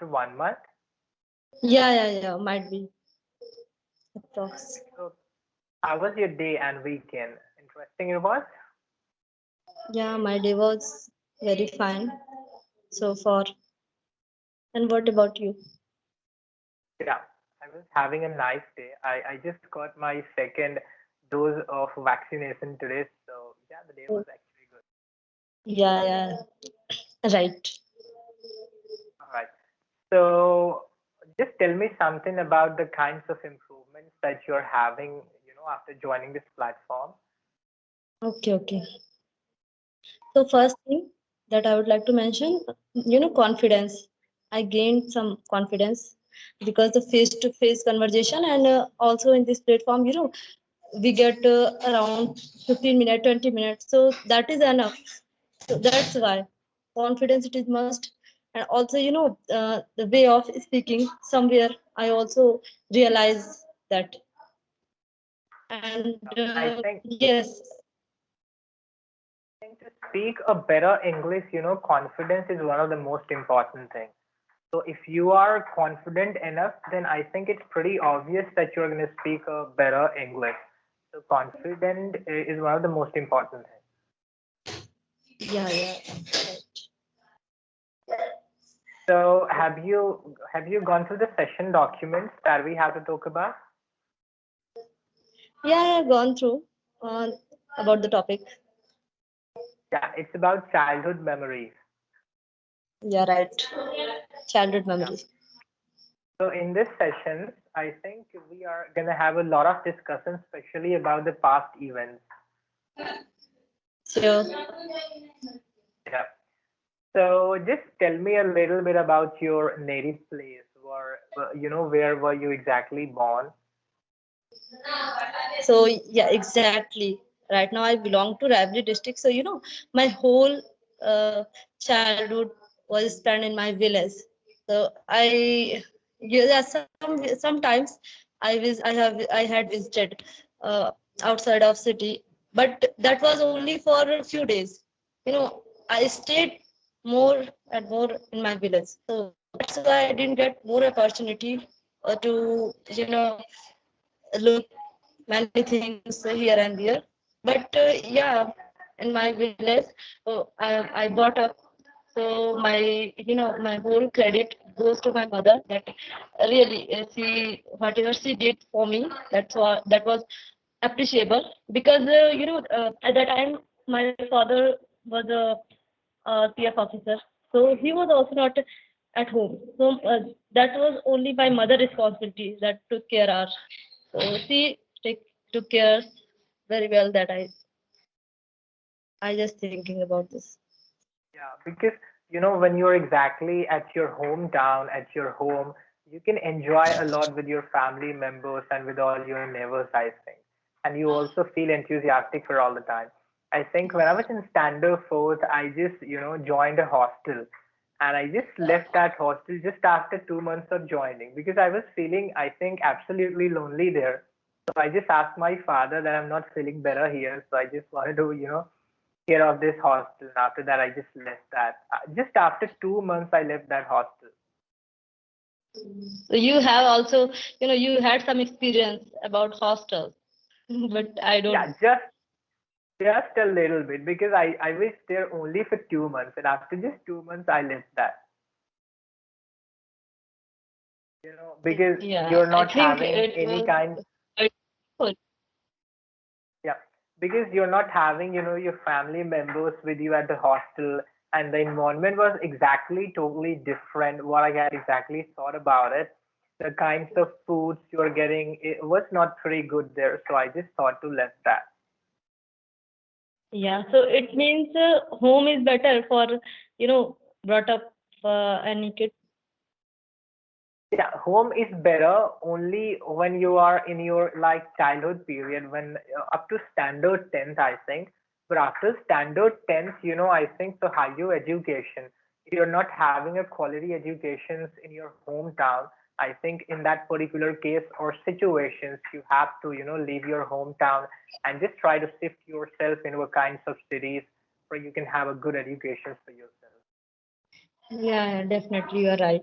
after 1 month. Yeah. Might be approx. So how was your day and weekend? Interesting it was? Yeah, my day was very fine so far. And what about you? Yeah, I was having a nice day. I just got my second dose of vaccination today. So yeah, the day was actually good. Yeah, right. All right. So just tell me something about the kinds of improvements that you're having, after joining this platform. Okay. So first thing that I would like to mention, confidence. I gained some confidence because the face-to-face conversation, and also in this platform, we get around 15 minutes, 20 minutes. So that is enough. So that's why confidence it is must. And also, the way of speaking somewhere I also realize that. And I think yes, to speak a better English, confidence is one of the most important things. So if you are confident enough, then I think it's pretty obvious that you're going to speak a better English. So confident is one of the most important things. yeah. So have you gone through the session documents that we have to talk about? Yeah, I've gone through uh, about the topic. Yeah, it's about childhood memories. Yeah, right. Childhood Yeah. memories. So in this session, I think we are going to have a lot of discussion, especially about the past events. So, Yeah. So just tell me a little bit about your native place, where were you exactly born? so yeah, exactly. Right now, I belong to Raibri district. So, my whole childhood was spent in my village. So yeah, sometimes I had visited uh, outside of city, but that was only for a few days. I stayed more and more in my village. So that's why I didn't get more opportunity to look many things here and there. But yeah, in my village, I brought up. So my whole credit goes to my mother. That really, whatever she did for me, that was appreciable. Because at that time my father was a PF officer, so he was also not at home. So that was only my mother responsibility that took care of. So she took care very well. That I just thinking about this. Yeah, because when you're exactly at your hometown, at your home, you can enjoy a lot with your family members and with all your neighbors, I think. And you also feel enthusiastic for all the time. I think when I was in standard fourth, I just, joined a hostel. And I just left that hostel just after 2 months of joining because I was feeling, I think, absolutely lonely there. So I just asked my father that I'm not feeling better here. So I just wanted to, care of this hostel. And after that, I just left that. Just after 2 months, I left that hostel. So you have also, you had some experience about hostels, but I don't. Yeah, just a little bit because I was there only for 2 months, and after just 2 months, I left that. Because Yeah, you're I not think having it any was kind. quite good. Yeah, because you're not having, your family members with you at the hostel, and the environment was exactly totally different. What I had exactly thought about it, the kinds of foods you were getting, it was not pretty good there. So I just thought to left that. Yeah, so it means home is better for, brought up any kid. Yeah, home is better only when you are in your like childhood period when up to standard 10th, I think. But after standard 10th, I think the higher education, if you're not having a quality education in your hometown, I think in that particular case or situations, you have to, leave your hometown and just try to shift yourself into a kinds of cities where you can have a good education for yourself. Yeah, definitely, you are right.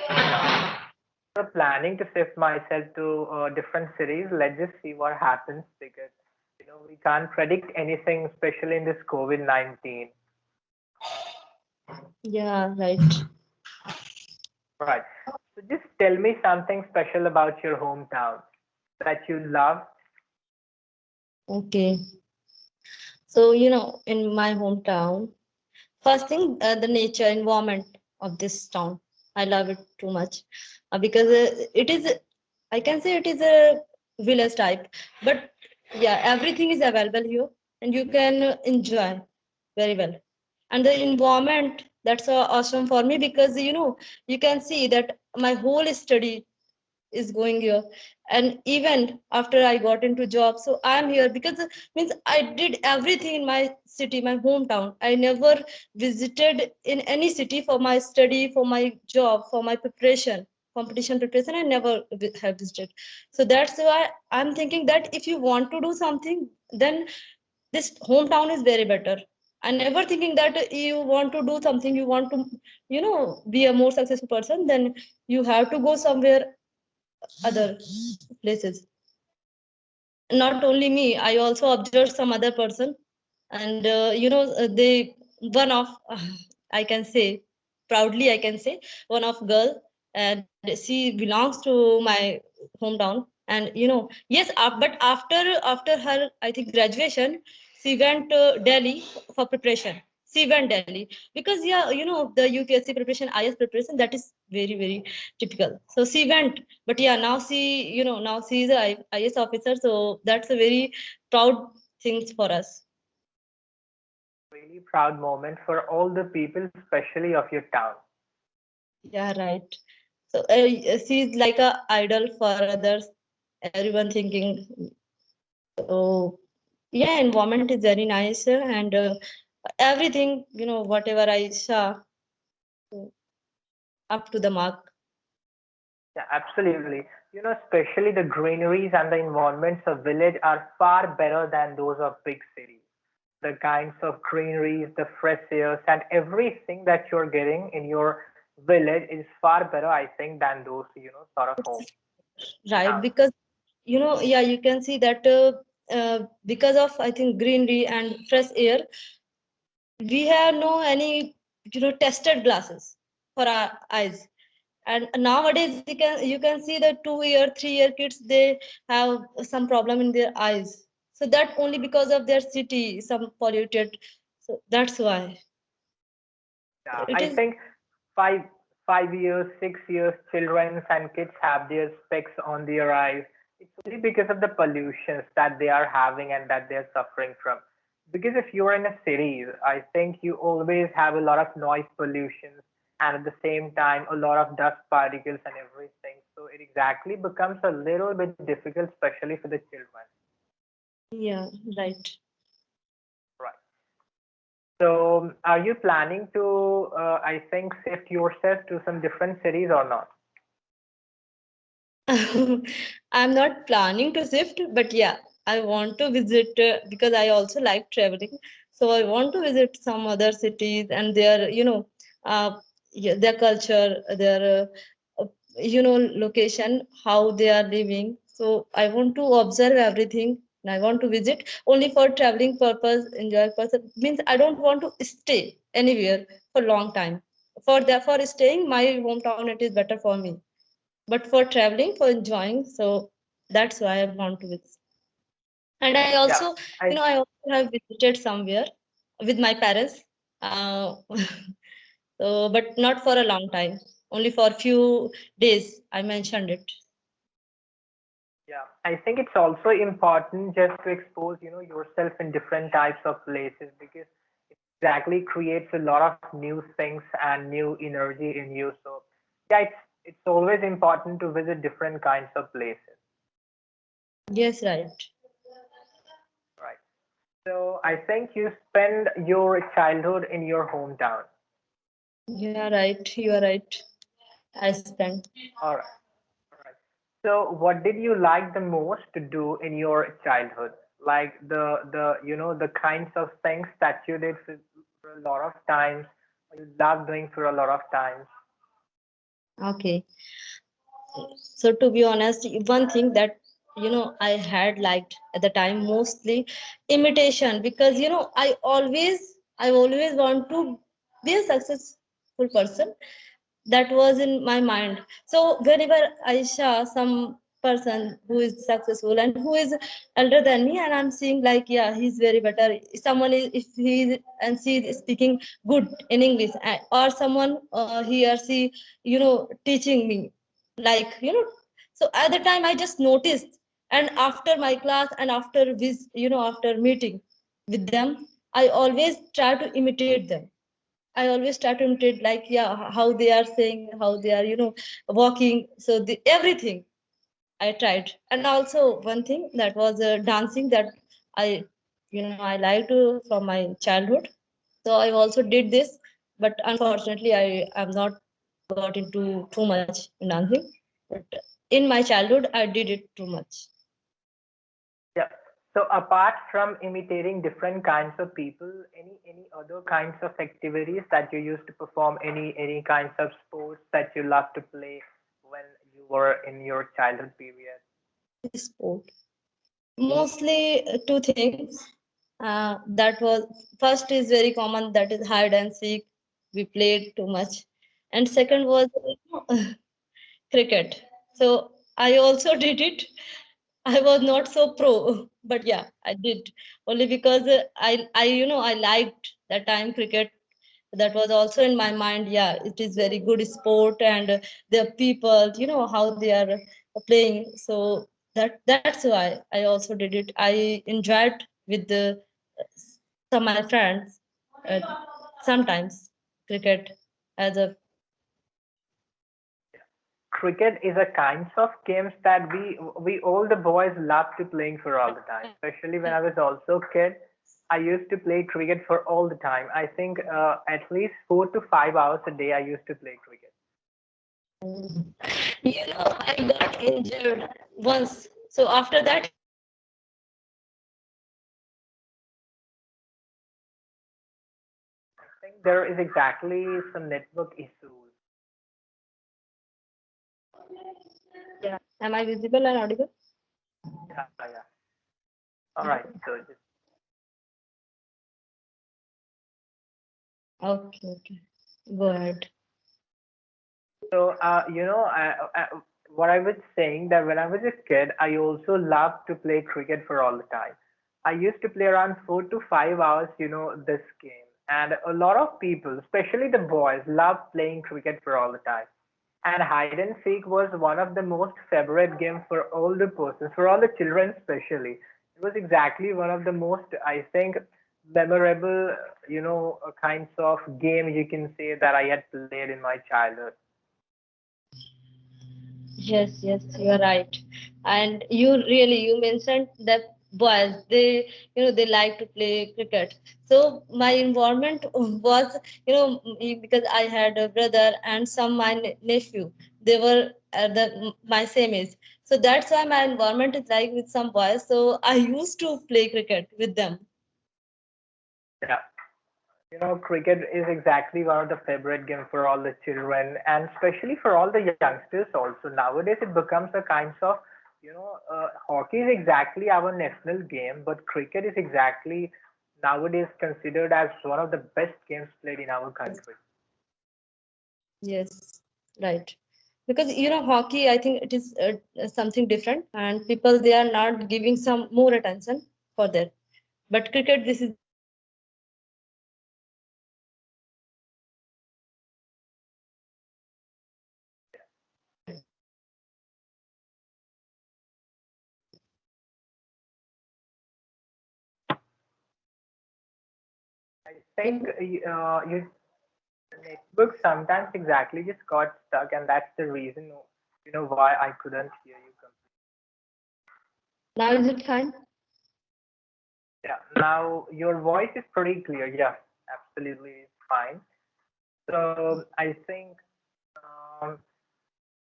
So planning to shift myself to different cities. Let's just see what happens because we can't predict anything, especially in this COVID-19. Yeah, right. Right. So just tell me something special about your hometown that you love. Okay. So, in my hometown, first thing, the nature environment of this town. I love it too much because it is, I can say it is a village type, but yeah, everything is available here and you can enjoy very well. And the environment, that's awesome for me because, you can see that my whole study is going here, and even after I got into job, so I'm here because means I did everything in my city, my hometown. I never visited in any city for my study, for my job, for my preparation, competition preparation. I never have visited. So that's why I'm thinking that if you want to do something, then this hometown is very better. I never thinking that you want to do something, you want to be a more successful person, then you have to go somewhere other places. Not only me, I also observed some other person, and they one of I can say proudly, I can say one of girl, and she belongs to my hometown. And yes, but after her, I think, graduation, she went to Delhi for preparation. She went Delhi because, yeah, the UPSC preparation, IS preparation, that is very very typical. So she went, but yeah, now now she is a IS officer, so that's a very proud things for us. Really proud moment for all the people, especially of your town. Yeah, right. So she's like a idol for others. Everyone thinking. So yeah, environment is very nice, and everything, whatever I saw, up to the mark. Yeah, absolutely. Especially the greeneries and the environments of village are far better than those of big cities. The kinds of greeneries, the fresh airs, and everything that you're getting in your village is far better, I think, than those, sort of home Right, towns. because yeah, you can see that because of, I think, greenery and fresh air, we have no any tested glasses for our eyes. And nowadays you can see the 2 year 3 year kids, they have some problem in their eyes. So that only because of their city, some polluted. So that's why Yeah, it I is. think 5 years, 6 years, children and kids have their specs on their eyes. It's only because of the pollutions that they are having and that they're suffering from. Because if you're in a city, I think you always have a lot of noise pollution and at the same time a lot of dust particles and everything. So it exactly becomes a little bit difficult, especially for the children. Yeah, right. Right. So, are you planning to, I think, shift yourself to some different cities or not? I'm not planning to shift, but yeah, I want to visit because I also like traveling. So I want to visit some other cities and their, uh, yeah, their culture, their, location, how they are living. So I want to observe everything and I want to visit only for traveling purpose, enjoy purpose. Means I don't want to stay anywhere for long time. For staying, my hometown, it is better for me, but for traveling, for enjoying, so that's why I want to visit. And I Yeah, also, I I also have visited somewhere with my parents, uh, so but not for a long time, only for few days. I mentioned it. yeah, I think it's also important just to expose, yourself in different types of places because it exactly creates a lot of new things and new energy in you. So, yeah, it's always important to visit different kinds of places, Yes, right. right? So, I think you spend your childhood in your hometown. Yeah, right. You are right. I spent. All right. All right. So, what did you like the most to do in your childhood? Like the kinds of things that you did for a lot of times, or you love doing for a lot of times. Okay. So to be honest, one thing that I had liked at the time mostly imitation, because I always want to be a successful person. That was in my mind. So whenever I saw some person who is successful and who is elder than me, and I'm seeing like, yeah, he's very better. Someone is, if he and she is speaking good in English, or someone he or she teaching me, like so at the time I just noticed. And after my class and after this, after meeting with them, I always try to imitate them. I always try to imitate, like, yeah, how they are saying, how they are, walking. So everything I tried. And also one thing that was dancing, that I liked from my childhood. So I also did this, but unfortunately, I am not got into too much in dancing. But in my childhood, I did it too much. Yeah. So apart from imitating different kinds of people, any other kinds of activities that you used to perform, any kinds of sports that you love to play when you were in your childhood period? Sport. Mostly two things. That was first is very common, that is hide and seek. We played too much, and second was cricket. So I also did it. I was not so pro, but yeah, I did only because I liked that time cricket. That was also in my mind. Yeah, it is very good sport, and the people, how they are playing. So that's why I also did it. I enjoyed with some of my friends. Uh, Sometimes cricket as a Cricket is a kinds of games that we all the boys love to playing for all the time. Especially when I was also a kid, I used to play cricket for all the time. I think at least 4 to 5 hours a day I used to play cricket. I got injured once. So after that, I think there is exactly some network issues. yeah. Am I visible and audible? Yeah, yeah. All right. So just Okay, okay. Go ahead. so what I was saying that when I was a kid, I also loved to play cricket for all the time. I used to play around 4 to 5 hours, this game, and a lot of people, especially the boys, love playing cricket for all the time. And hide and seek was one of the most favorite games for all the persons, for all the children especially. It was exactly one of the most, I think, memorable, kinds of game you can say that I had played in my childhood. Yes, yes, you're right. And you mentioned that boys, they like to play cricket. So my environment was, because I had a brother and some my nephew. They were at my same age. So that's why my environment is like with some boys. So I used to play cricket with them. Yeah. Cricket is exactly one of the favorite games for all the children and especially for all the youngsters also. Nowadays, it becomes a kind of, hockey is exactly our national game, but cricket is exactly nowadays considered as one of the best games played in our country. Yes, right. Because hockey, I think it is something different, and people they are not giving some more attention for that. But cricket, this is very common. I think your network sometimes exactly just got stuck, and that's the reason, why I couldn't hear you completely. Now is it fine? Yeah, now your voice is pretty clear. Yeah, absolutely it's fine. So I think um,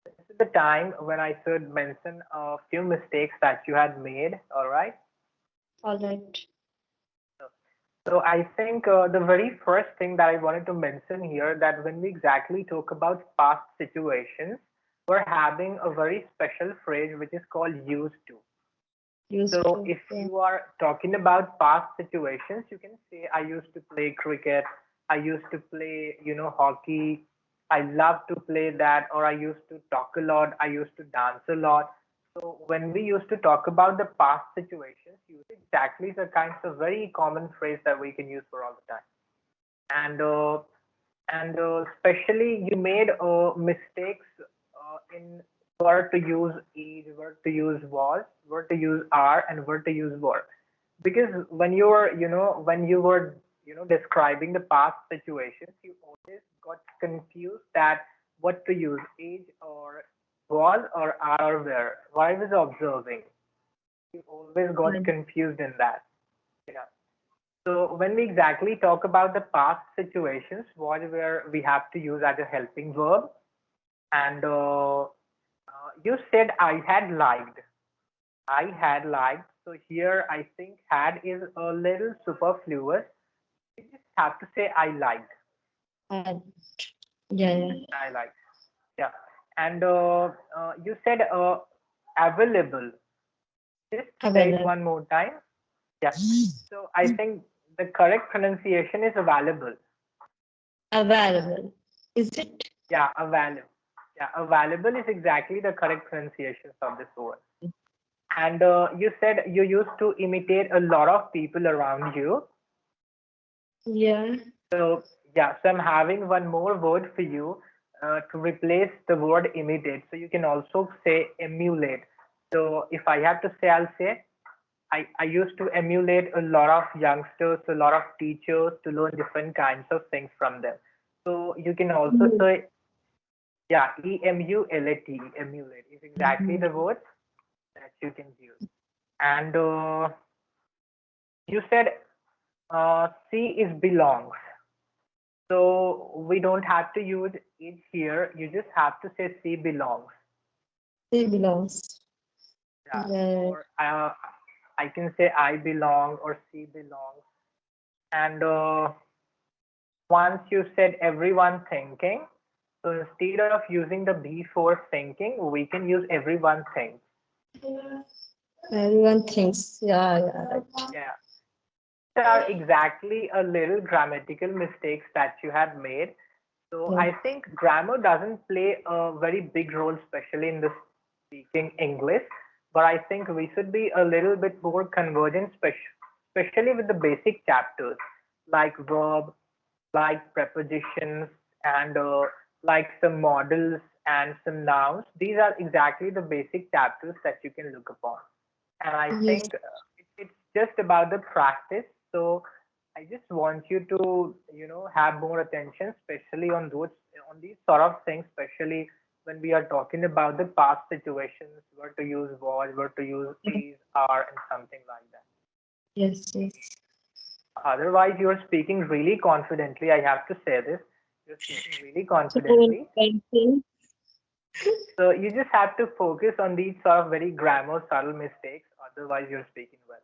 this is the time when I should mention a few mistakes that you had made. All right. All right. So I think the very first thing that I wanted to mention here, that when we exactly talk about past situations, we're having a very special phrase which is called used to. Used So to. if Yeah. you are talking about past situations, you can say, I used to play cricket, I used to play, hockey, I love to play that, or I used to talk a lot, I used to dance a lot. So when we used to talk about the past situations, use exactly the kinds of very common phrase that we can use for all the time. And especially you made mistakes in where to use is, where to use was, where to use are, and where to use were. Because when you were, when you were, describing the past situations, you always got confused that what to use, age or was or are or were. What I was observing, you always got Right. confused in that. Yeah. So when we exactly talk about the past situations, what where we have to use as a helping verb, and you said I had liked. I had liked. So here I think had is a little superfluous. You just have to say I liked. And yeah, yeah. I liked. Yeah. And you said available. Just say it Available. one more time. Yeah. So I think the correct pronunciation is available. Available. Is it? Yeah, available. Yeah, available is exactly the correct pronunciation of this word. And you said you used to imitate a lot of people around you. Yeah. So yeah, so I'm having one more word for you to replace the word imitate. So you can also say emulate. So if I have to say, I'll say I used to emulate a lot of youngsters, a lot of teachers to learn different kinds of things from them. So you can also say, yeah, emulate. Emulate is exactly the word that you can use. And you said C is belongs. So we don't have to use it here. You just have to say C belongs. It belongs. Yeah. Yeah. Or I can say I belong or C belongs. And once you said everyone thinking, so instead of using the before thinking, we can use everyone thinks. Everyone thinks. Yeah, yeah, right. Yeah. There are exactly a little grammatical mistakes that you have made. So Yeah. I think grammar doesn't play a very big role, especially in the speaking English. But I think we should be a little bit more convergent, especially with the basic chapters like verb, like prepositions, and like some models and some nouns. These are exactly the basic chapters that you can look upon. And I Yes. think it's just about the practice. So I just want you to, have more attention, especially on these sort of things, especially when we are talking about the past situations, where to use was, where to use is, are, and something like that. Yes, yes. Otherwise, you're speaking really confidently. I have to say this. You're speaking really So, confidently. thank you. So you just have to focus on these sort of very grammar subtle mistakes. Otherwise, you're speaking well.